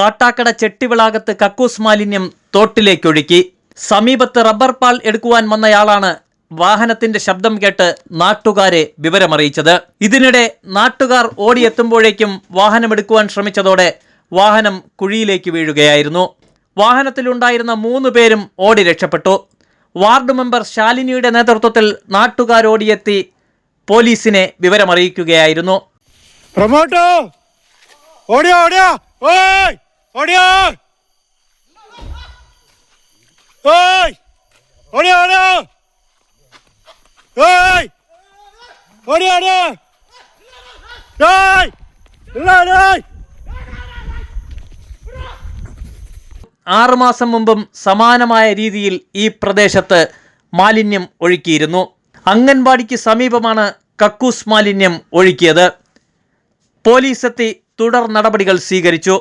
കാട്ടാക്കട ചെട്ടിവിളാകത്ത് കക്കൂസ് മാലിന്യം തോട്ടിലേക്കൊഴുക്കി. സമീപത്ത് റബ്ബർ പാൽ എടുക്കുവാൻ വന്നയാളാണ് വാഹനത്തിന്റെ ശബ്ദം കേട്ട് നാട്ടുകാരെ വിവരമറിയിച്ചത്. ഇതിനിടെ നാട്ടുകാർ ഓടിയെത്തുമ്പോഴേക്കും വാഹനമെടുക്കുവാൻ ശ്രമിച്ചതോടെ വാഹനം കുഴിയിലേക്ക് വീഴുകയായിരുന്നു. വാഹനത്തിലുണ്ടായിരുന്ന 3 പേരും ഓടി രക്ഷപ്പെട്ടു. വാർഡ് മെമ്പർ ശാലിനിയുടെ നേതൃത്വത്തിൽ നാട്ടുകാരോടിയെത്തി പോലീസിനെ വിവരമറിയിക്കുകയായിരുന്നു. ആറ് മാസം മുമ്പും സമാനമായ രീതിയിൽ ഈ പ്രദേശത്ത് മാലിന്യം ഒഴുക്കിയിരുന്നു. അംഗൻവാടിക്ക് സമീപമാണ് കക്കൂസ് മാലിന്യം ഒഴുക്കിയത്. പോലീസ് എത്തി തുടർ നടപടികൾ സ്വീകരിച്ചു.